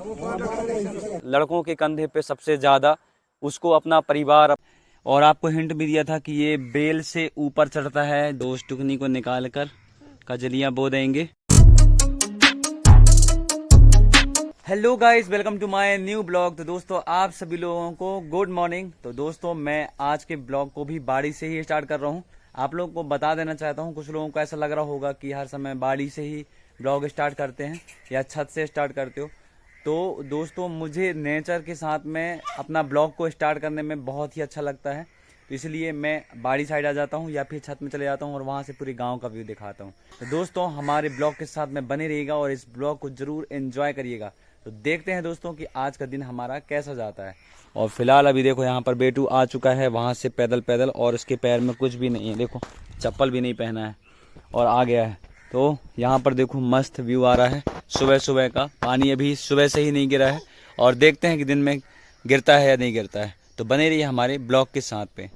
लड़कों के कंधे पे सबसे ज्यादा उसको अपना परिवार। और आपको हिंट भी दिया था कि ये बेल से ऊपर चढ़ता है। दोस्त टुकनी को निकाल कर कजलियां बो देंगे। Hello guys, welcome to my new blog. तो दोस्तों आप सभी लोगों को गुड मॉर्निंग। तो दोस्तों मैं आज के ब्लॉग को भी बाड़ी से ही स्टार्ट कर रहा हूँ। आप लोगों को बता देना चाहता हूँ, कुछ लोगों को ऐसा लग रहा होगा कि हर समय बाड़ी से ही ब्लॉग स्टार्ट करते हैं या छत से स्टार्ट करते हो। तो दोस्तों मुझे नेचर के साथ में अपना ब्लॉग को स्टार्ट करने में बहुत ही अच्छा लगता है। तो इसलिए मैं बाड़ी साइड आ जाता हूँ या फिर छत में चले जाता हूँ और वहाँ से पूरी गांव का व्यू दिखाता हूँ। तो दोस्तों हमारे ब्लॉग के साथ में बने रहिएगा और इस ब्लॉग को जरूर एंजॉय करिएगा। तो देखते हैं दोस्तों कि आज का दिन हमारा कैसा जाता है। और फिलहाल अभी देखो यहाँ पर बेटू आ चुका है वहाँ से पैदल और उसके पैर में कुछ भी नहीं है, देखो चप्पल भी नहीं पहना है और आ गया है। तो यहाँ पर देखो मस्त व्यू आ रहा है सुबह सुबह का। पानी अभी सुबह से ही नहीं गिरा है और देखते हैं कि दिन में गिरता है या नहीं गिरता है। तो बने रहिए हमारे ब्लॉग के साथ पे।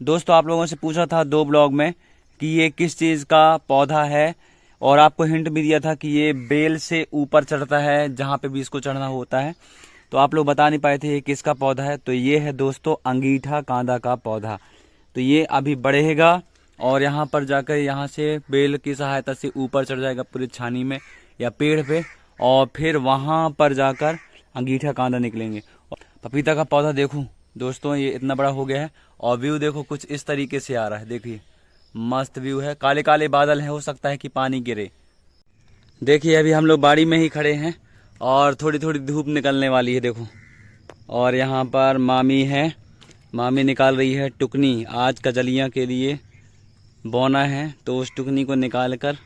दोस्तों आप लोगों से पूछा था 2 ब्लॉग में कि ये किस चीज़ का पौधा है और आपको हिंट भी दिया था कि ये बेल से ऊपर चढ़ता है, जहाँ पे भी इसको चढ़ना होता है। तो आप लोग बता नहीं पाए थे ये किसका पौधा है। तो ये है दोस्तों अंगीठा कांदा का पौधा। तो ये अभी बढ़ेगा और यहाँ पर जाकर यहाँ से बेल की सहायता से ऊपर चढ़ जाएगा पूरी छानी में या पेड़ पे, और फिर वहाँ पर जाकर अंगीठा कांदा निकलेंगे। पपीता का पौधा देखो दोस्तों ये इतना बड़ा हो गया है और व्यू देखो कुछ इस तरीके से आ रहा है। देखिए मस्त व्यू है, काले काले बादल हैं, हो सकता है कि पानी गिरे। देखिए अभी हम लोग बाड़ी में ही खड़े हैं और थोड़ी थोड़ी धूप निकलने वाली है देखो। और यहाँ पर मामी है, मामी निकाल रही है टुकनी। आज कजलियाँ के लिए बोना है तो उस टुकनी को निकाल कर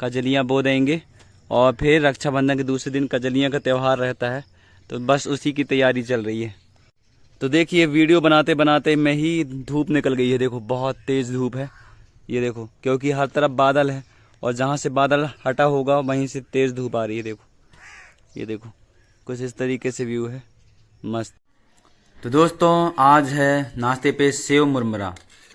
कजलियाँ बो देंगे और फिर रक्षाबंधन के दूसरे दिन कजलियाँ का त्यौहार रहता है। तो बस उसी की तैयारी चल रही है। तो देखिए वीडियो बनाते बनाते में ही धूप निकल गई है। देखो बहुत तेज़ धूप है ये देखो, क्योंकि हर तरफ बादल है और जहाँ से बादल हटा होगा वहीं से तेज़ धूप आ रही है। देखो ये देखो कुछ इस तरीके से व्यू है मस्त। तो दोस्तों आज है नाश्ते पे सेव मुरमुरा।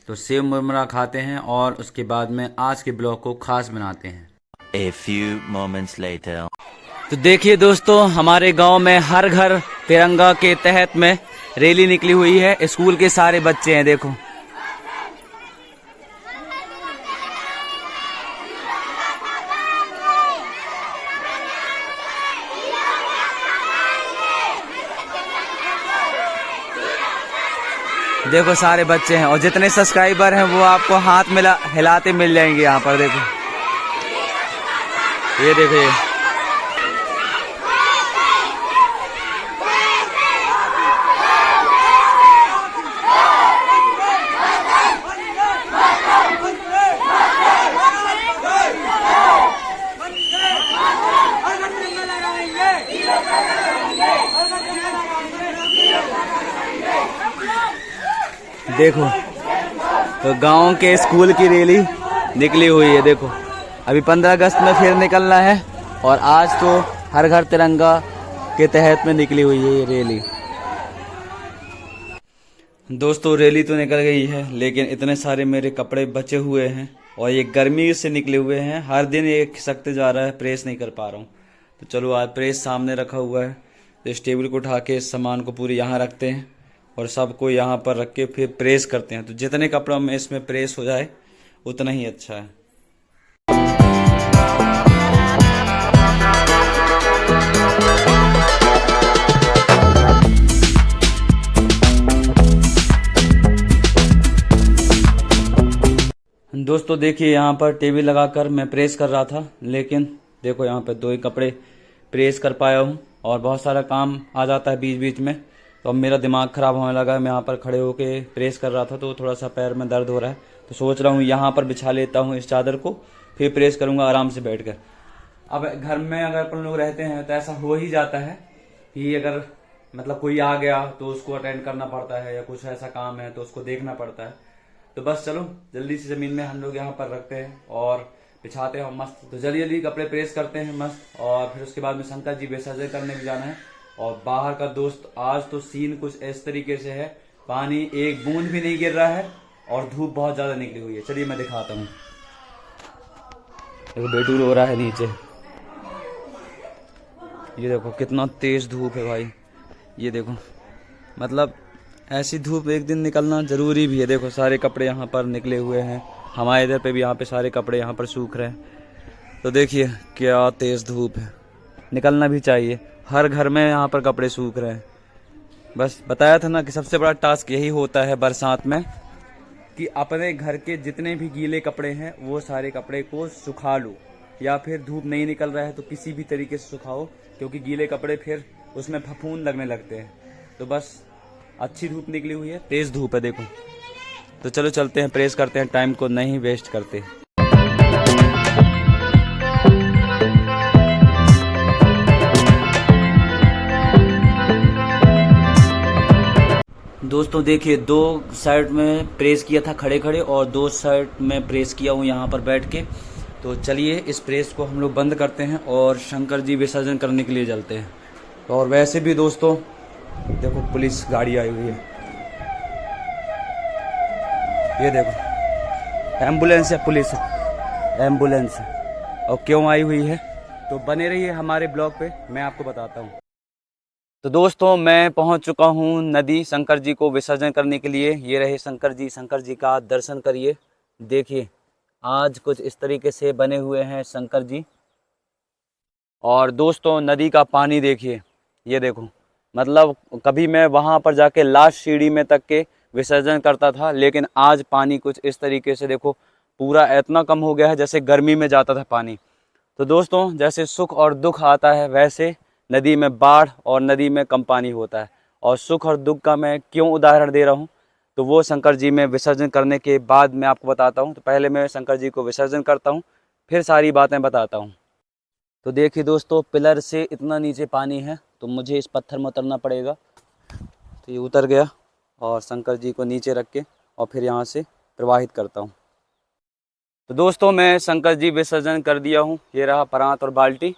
तो सेव मुरमुरा खाते हैं और उसके बाद में आज के ब्लॉग को खास बनाते हैं। A few moments later. तो देखिए दोस्तों हमारे गांव में हर घर तिरंगा के तहत में रैली निकली हुई है। स्कूल के सारे बच्चे हैं देखो। देखो सारे बच्चे हैं और जितने सब्सक्राइबर हैं वो आपको हाथ मिला हिलाते मिल जाएंगे यहाँ पर। देखो ये देखो ये देखो। तो गांव के स्कूल की रैली निकली हुई है देखो। अभी 15 अगस्त में फिर निकलना है और आज तो हर घर तिरंगा के तहत में निकली हुई है ये रैली। दोस्तों रैली तो निकल गई है लेकिन इतने सारे मेरे कपड़े बचे हुए हैं और ये गर्मी से निकले हुए हैं। हर दिन ये खिसकते जा रहा है, प्रेस नहीं कर पा रहा हूँ। तो चलो आज प्रेस सामने रखा हुआ है तो इस टेबल को उठा के इस सामान को पूरे यहाँ रखते हैं और सबको यहाँ पर रख के फिर प्रेस करते हैं। तो जितने कपड़ों में इसमें प्रेस हो जाए उतना ही अच्छा है। दोस्तों देखिए यहाँ पर टेबल लगाकर मैं प्रेस कर रहा था, लेकिन देखो यहाँ पर 2 ही कपड़े प्रेस कर पाया हूँ और बहुत सारा काम आ जाता है बीच बीच में। तो अब मेरा दिमाग ख़राब होने लगा। मैं यहाँ पर खड़े होके प्रेस कर रहा था तो थोड़ा सा पैर में दर्द हो रहा है। तो सोच रहा हूँ यहाँ पर बिछा लेता हूँ इस चादर को, फिर प्रेस करूँगा आराम से बैठकर। अब घर में अगर अपन लोग रहते हैं तो ऐसा हो ही जाता है कि अगर मतलब कोई आ गया तो उसको अटेंड करना पड़ता है या कुछ ऐसा काम है तो उसको देखना पड़ता है। तो बस चलो जल्दी से ज़मीन में हम लोग यहाँ पर रखते हैं और बिछाते हैं मस्त। तो जल्दी जल्दी कपड़े प्रेस करते हैं मस्त और फिर उसके बाद में शंकर जी विसर्जन करने भी जाना है। और बाहर का दोस्त आज तो सीन कुछ इस तरीके से है, पानी एक बूंद भी नहीं गिर रहा है और धूप बहुत ज्यादा निकली हुई है। चलिए मैं दिखाता हूँ। देखो बेटू रो रहा है नीचे। ये देखो कितना तेज धूप है भाई, ये देखो, मतलब ऐसी धूप एक दिन निकलना ज़रूरी भी है। देखो सारे कपड़े यहाँ पर निकले हुए हैं, हमारे इधर पे भी यहाँ पे सारे कपड़े यहाँ पर सूख रहे हैं। तो देखिए क्या तेज़ धूप है, निकलना भी चाहिए। हर घर में यहाँ पर कपड़े सूख रहे हैं। बस बताया था ना कि सबसे बड़ा टास्क यही होता है बरसात में, कि अपने घर के जितने भी गीले कपड़े हैं वो सारे कपड़े को सुखा लो, या फिर धूप नहीं निकल रहा है तो किसी भी तरीके से सुखाओ, क्योंकि गीले कपड़े फिर उसमें फफूंद लगने लगते हैं। तो बस अच्छी धूप निकली हुई है, तेज़ धूप है देखो। तो चलो चलते हैं, प्रेस करते हैं, टाइम को नहीं वेस्ट करते। दोस्तों देखिए, 2 साइड में प्रेस किया था खड़े खड़े, और 2 साइड में प्रेस किया हूँ यहाँ पर बैठ के। तो चलिए इस प्रेस को हम लोग बंद करते हैं और शंकर जी विसर्जन करने के लिए चलते हैं। और वैसे भी दोस्तों देखो पुलिस गाड़ी आई हुई है, ये देखो एम्बुलेंस है, पुलिस एम्बुलेंस है। और क्यों आई हुई है तो बने रहिए हमारे ब्लॉग पे, मैं आपको बताता हूँ। तो दोस्तों मैं पहुंच चुका हूं नदी, शंकर जी को विसर्जन करने के लिए। ये रहे शंकर जी का दर्शन करिए। देखिए आज कुछ इस तरीके से बने हुए हैं शंकर जी। और दोस्तों नदी का पानी देखिए, ये देखो, मतलब कभी मैं वहां पर जाके लास्ट सीढ़ी में तक के विसर्जन करता था, लेकिन आज पानी कुछ इस तरीके से देखो पूरा इतना कम हो गया है जैसे गर्मी में जाता था पानी। तो दोस्तों जैसे सुख और दुख आता है, वैसे नदी में बाढ़ और नदी में कम पानी होता है। और सुख और दुख का मैं क्यों उदाहरण दे रहा हूँ, तो वो शंकर जी में विसर्जन करने के बाद मैं आपको बताता हूँ। तो पहले मैं शंकर जी को विसर्जन करता हूँ, फिर सारी बातें बताता हूँ। तो देखिए दोस्तों, पिलर से इतना नीचे पानी है तो मुझे इस पत्थर में उतरना पड़ेगा। तो ये उतर गया और शंकर जी को नीचे रख के और फिर यहाँ से प्रवाहित करता हूँ। तो दोस्तों मैं शंकर जी विसर्जन कर दिया हूँ, ये रहा परात और बाल्टी।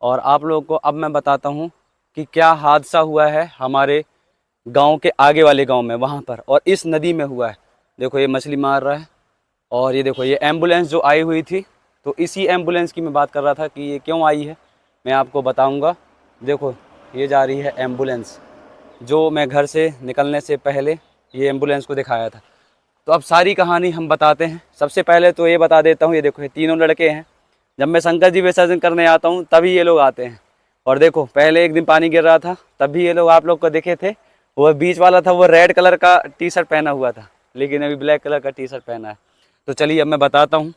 और आप लोगों को अब मैं बताता हूँ कि क्या हादसा हुआ है हमारे गांव के आगे वाले गांव में, वहाँ पर और इस नदी में हुआ है। देखो ये मछली मार रहा है, और ये देखो ये एम्बुलेंस जो आई हुई थी, तो इसी एम्बुलेंस की मैं बात कर रहा था कि ये क्यों आई है, मैं आपको बताऊंगा। देखो ये जा रही है एम्बुलेंस, जो मैं घर से निकलने से पहले ये एम्बुलेंस को दिखाया था। तो अब सारी कहानी हम बताते हैं। सबसे पहले तो ये बता देता हूँ, ये देखो ये तीनों लड़के हैं। जब मैं शंकर जी विसर्जन करने आता हूँ तभी ये लोग आते हैं। और देखो पहले एक दिन पानी गिर रहा था तब भी ये लोग आप लोग को दिखे थे। वो बीच वाला था वो रेड कलर का टी शर्ट पहना हुआ था, लेकिन अभी ब्लैक कलर का टी शर्ट पहना है। तो चलिए अब मैं बताता हूँ।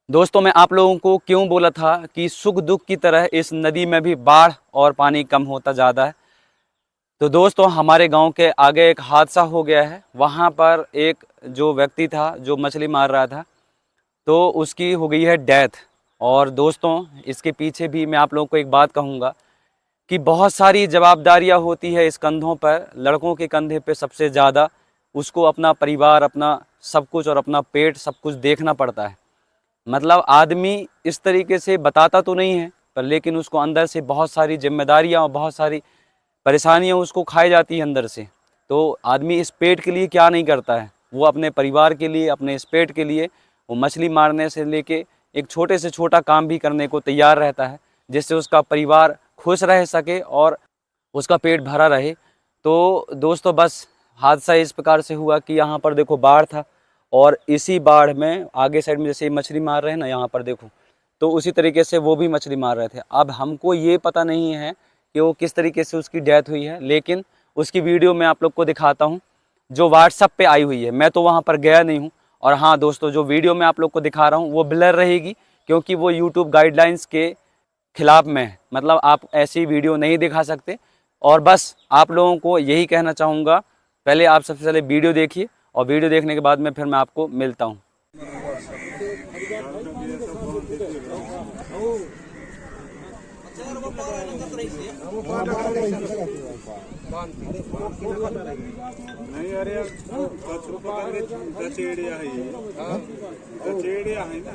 दोस्तों मैं आप लोगों को क्यों बोला था कि सुख दुख की तरह इस नदी में भी बाढ़ और पानी कम होता ज़्यादा है। तो दोस्तों हमारे गांव के आगे एक हादसा हो गया है। वहाँ पर एक जो व्यक्ति था जो मछली मार रहा था, तो उसकी हो गई है डेथ। और दोस्तों इसके पीछे भी मैं आप लोगों को एक बात कहूँगा कि बहुत सारी जवाबदारियाँ होती है इस कंधों पर। लड़कों के कंधे पे सबसे ज़्यादा उसको अपना परिवार, अपना सब कुछ और अपना पेट सब कुछ देखना पड़ता है। मतलब आदमी इस तरीके से बताता तो नहीं है, पर लेकिन उसको अंदर से बहुत सारी जिम्मेदारियाँ और बहुत सारी परेशानियाँ उसको खाई जाती है अंदर से। तो आदमी इस पेट के लिए क्या नहीं करता है, वो अपने परिवार के लिए, अपने इस पेट के लिए वो मछली मारने से लेके एक छोटे से छोटा काम भी करने को तैयार रहता है, जिससे उसका परिवार खुश रह सके और उसका पेट भरा रहे। तो दोस्तों बस हादसा इस प्रकार से हुआ कि यहाँ पर देखो बाढ़ था, और इसी बाढ़ में आगे साइड में जैसे मछली मार रहे हैं ना, यहाँ पर देखो, तो उसी तरीके से वो भी मछली मार रहे थे। अब हमको ये पता नहीं है कि वो किस तरीके से उसकी डेथ हुई है, लेकिन उसकी वीडियो मैं आप लोग को दिखाता हूँ जो व्हाट्सएप पे आई हुई है। मैं तो वहाँ पर गया नहीं हूँ। और हाँ दोस्तों, जो वीडियो मैं आप लोग को दिखा रहा हूँ वो ब्लर रहेगी, क्योंकि वो यूट्यूब गाइडलाइंस के खिलाफ में है। मतलब आप ऐसी वीडियो नहीं दिखा सकते। और बस आप लोगों को यही कहना चाहूँगा, पहले आप सबसे पहले वीडियो देखिए, और वीडियो देखने के बाद में फिर मैं आपको मिलता हूँ। नहीं अरे कचेड़िया है ये, कचेड़िया है ना।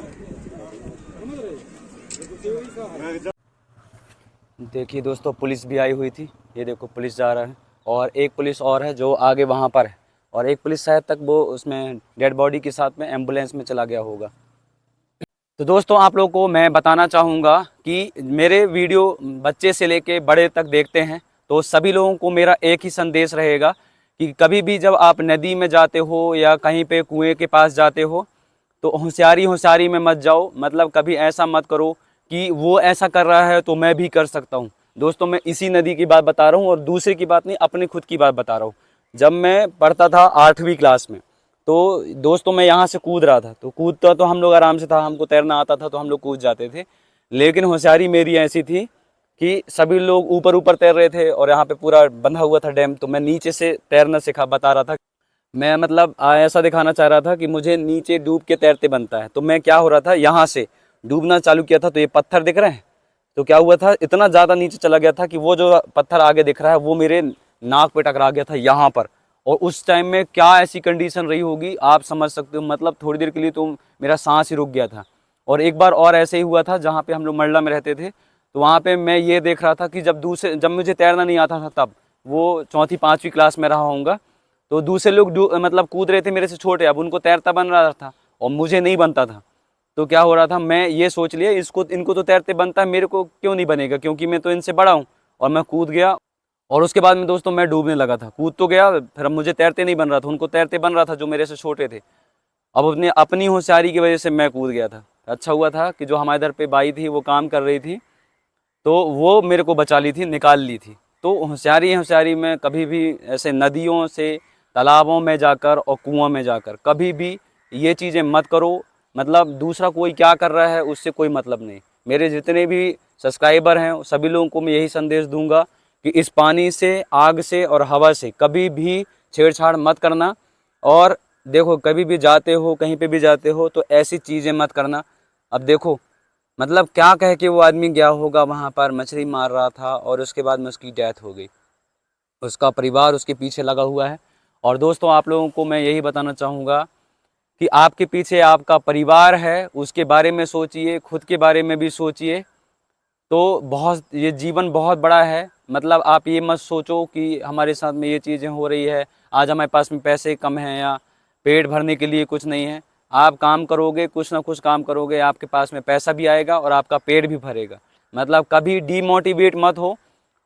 देखिए दोस्तों पुलिस भी आई हुई थी, ये देखो पुलिस जा रहा है, और एक पुलिस और है जो आगे वहाँ पर है, और एक पुलिस शायद तक वो उसमें डेड बॉडी के साथ में एम्बुलेंस में चला गया होगा। तो दोस्तों आप लोगों को मैं बताना चाहूँगा कि मेरे वीडियो बच्चे से लेके बड़े तक देखते हैं, तो सभी लोगों को मेरा एक ही संदेश रहेगा कि कभी भी जब आप नदी में जाते हो या कहीं पे कुएं के पास जाते हो तो होशियारी में मत जाओ। मतलब कभी ऐसा मत करो कि वो ऐसा कर रहा है तो मैं भी कर सकता हूँ। दोस्तों मैं इसी नदी की बात बता रहा हूँ और दूसरे की बात नहीं, अपने खुद की बात बता रहा हूँ। जब मैं पढ़ता था 8वीं क्लास में, तो दोस्तों मैं यहाँ से कूद रहा था, तो कूदता तो हम लोग आराम से था, हमको तैरना आता था तो हम लोग कूद जाते थे। लेकिन होशियारी मेरी ऐसी थी कि सभी लोग ऊपर ऊपर तैर रहे थे और यहाँ पे पूरा बंधा हुआ था डैम, तो मैं नीचे से तैरना बता रहा था। मैं मतलब ऐसा दिखाना चाह रहा था कि मुझे नीचे डूब के तैरते बनता है। तो मैं क्या हो रहा था, यहाँ से डूबना चालू किया था, तो ये पत्थर दिख रहे हैं, तो क्या हुआ था, इतना ज़्यादा नीचे चला गया था कि वो जो पत्थर आगे दिख रहा है वो मेरे नाक पे टकरा गया था यहाँ पर। और उस टाइम में क्या ऐसी कंडीशन रही होगी आप समझ सकते हो। मतलब थोड़ी देर के लिए तो मेरा सांस ही रुक गया था। और एक बार और ऐसे ही हुआ था, जहाँ पे हम लोग मंडला में रहते थे, तो वहाँ पे मैं ये देख रहा था कि जब मुझे तैरना नहीं आता था, तब वो 4वीं 5वीं क्लास में रहा होऊंगा, तो दूसरे लोग मतलब कूद रहे थे मेरे से छोटे, अब उनको तैरता बन रहा था और मुझे नहीं बनता था। तो क्या हो रहा था, मैं ये सोच लिया इनको तो तैरते बनता है, मेरे को क्यों नहीं बनेगा, क्योंकि मैं तो इनसे बड़ा हूँ। और मैं कूद गया और उसके बाद में दोस्तों मैं डूबने लगा था। कूद तो गया, फिर अब मुझे तैरते नहीं बन रहा था, उनको तैरते बन रहा था जो मेरे से छोटे थे। अब अपनी होशियारी की वजह से मैं कूद गया था। अच्छा हुआ था कि जो हमारे इधर पे बाई थी वो काम कर रही थी, तो वो मेरे को बचा ली थी, निकाल ली थी। तो होशियारी में कभी भी ऐसे नदियों से, तालाबों में जाकर और कुआं में जाकर कभी भी ये चीज़ें मत करो। मतलब दूसरा कोई क्या कर रहा है उससे कोई मतलब नहीं। मेरे जितने भी सब्सक्राइबर हैं सभी लोगों को मैं यही संदेश दूंगा कि इस पानी से, आग से और हवा से कभी भी छेड़छाड़ मत करना। और देखो कभी भी जाते हो, कहीं पे भी जाते हो, तो ऐसी चीज़ें मत करना। अब देखो मतलब क्या कह के वो आदमी गया होगा वहाँ पर, मछली मार रहा था और उसके बाद में उसकी डेथ हो गई, उसका परिवार उसके पीछे लगा हुआ है। और दोस्तों आप लोगों को मैं यही बताना चाहूँगा कि आपके पीछे आपका परिवार है, उसके बारे में सोचिए, खुद के बारे में भी सोचिए। तो ये जीवन बहुत बड़ा है। मतलब आप ये मत सोचो कि हमारे साथ में ये चीज़ें हो रही है, आज हमारे पास में पैसे कम हैं या पेट भरने के लिए कुछ नहीं है। आप काम करोगे, कुछ ना कुछ काम करोगे, आपके पास में पैसा भी आएगा और आपका पेट भी भरेगा। मतलब कभी डीमोटिवेट मत हो।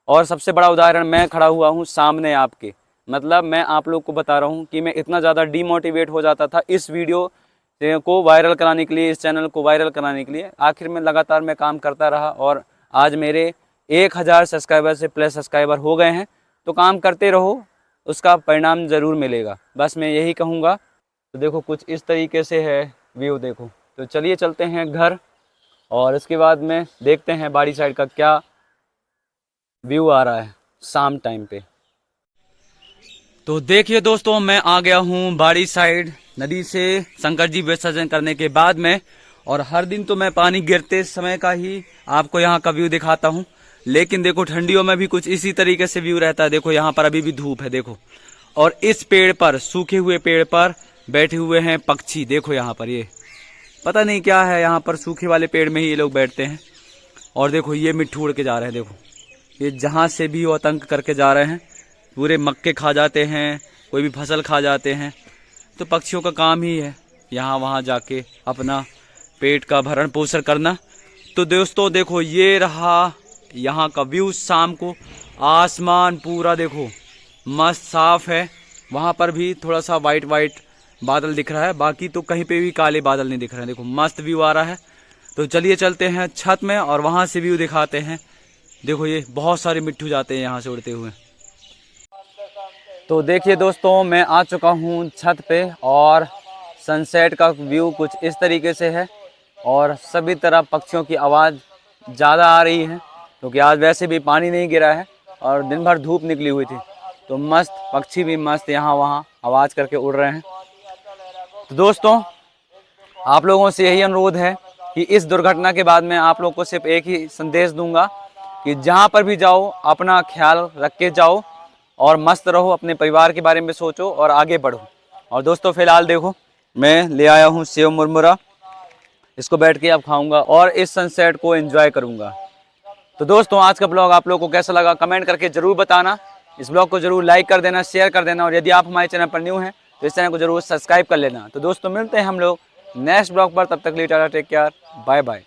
और सबसे बड़ा उदाहरण मैं खड़ा हुआ हूँ सामने आपके। मतलब मैं आप लोग को बता रहा हूँ कि मैं इतना ज़्यादा डीमोटिवेट हो जाता था इस वीडियो को वायरल कराने के लिए, इस चैनल को वायरल कराने के लिए। आखिर में लगातार मैं काम करता रहा और आज मेरे 1000 सब्सक्राइबर से प्लस सब्सक्राइबर हो गए हैं। तो काम करते रहो, उसका परिणाम ज़रूर मिलेगा, बस मैं यही कहूँगा। तो देखो कुछ इस तरीके से है व्यू, देखो। तो चलिए चलते हैं घर और इसके बाद में देखते हैं बाड़ी साइड का क्या व्यू आ रहा है शाम टाइम पे। तो देखिए दोस्तों मैं आ गया हूँ बाड़ी साइड, नदी से शंकर जी विसर्जन करने के बाद में। और हर दिन तो मैं पानी गिरते समय का ही आपको यहाँ का व्यू दिखाता हूँ, लेकिन देखो ठंडियों में भी कुछ इसी तरीके से व्यू रहता है। देखो यहाँ पर अभी भी धूप है, देखो। और इस पेड़ पर, सूखे हुए पेड़ पर बैठे हुए हैं पक्षी। देखो यहाँ पर, ये पता नहीं क्या है, यहाँ पर सूखे वाले पेड़ में ही ये लोग बैठते हैं। और देखो ये मिट्टू उड़ के जा रहे हैं, देखो ये जहाँ से भी वो आतंक करके जा रहे हैं। पूरे मक्के खा जाते हैं, कोई भी फसल खा जाते हैं। तो पक्षियों का काम ही है यहाँ वहाँ जाके अपना पेट का भरण पोषण करना। तो दोस्तों देखो ये रहा यहाँ का व्यू शाम को। आसमान पूरा देखो मस्त साफ है, वहाँ पर भी थोड़ा सा वाइट बादल दिख रहा है, बाकी तो कहीं पे भी काले बादल नहीं दिख रहे हैं। देखो मस्त व्यू आ रहा है। तो चलिए चलते हैं छत में और वहाँ से व्यू दिखाते हैं। देखो ये बहुत सारे मिट्टू जाते हैं यहाँ से उड़ते हुए। तो देखिए दोस्तों मैं आ चुका हूँ छत पे और सनसेट का व्यू कुछ इस तरीके से है। और सभी तरफ पक्षियों की आवाज़ ज़्यादा आ रही है क्योंकि आज वैसे भी पानी नहीं गिरा है और दिन भर धूप निकली हुई थी। तो मस्त पक्षी भी मस्त यहाँ वहाँ आवाज़ करके उड़ रहे हैं। तो दोस्तों आप लोगों से यही अनुरोध है कि इस दुर्घटना के बाद में आप लोगों को सिर्फ एक ही संदेश दूंगा कि जहाँ पर भी जाओ अपना ख्याल रख के जाओ और मस्त रहो, अपने परिवार के बारे में सोचो और आगे बढ़ो। और दोस्तों फिलहाल देखो मैं ले आया हूँ सेव मुरमुरा, इसको बैठ के अब खाऊंगा और इस सनसेट को एंजॉय करूंगा। तो दोस्तों आज का ब्लॉग आप लोगों को कैसा लगा कमेंट करके जरूर बताना। इस ब्लॉग को जरूर लाइक कर देना, शेयर कर देना और यदि आप हमारे चैनल पर न्यू हैं तो इस चैनल को जरूर सब्सक्राइब कर लेना। तो दोस्तों मिलते हैं हम लोग नेक्स्ट ब्लॉग पर। तब तक के लिए tata, take care, bye bye.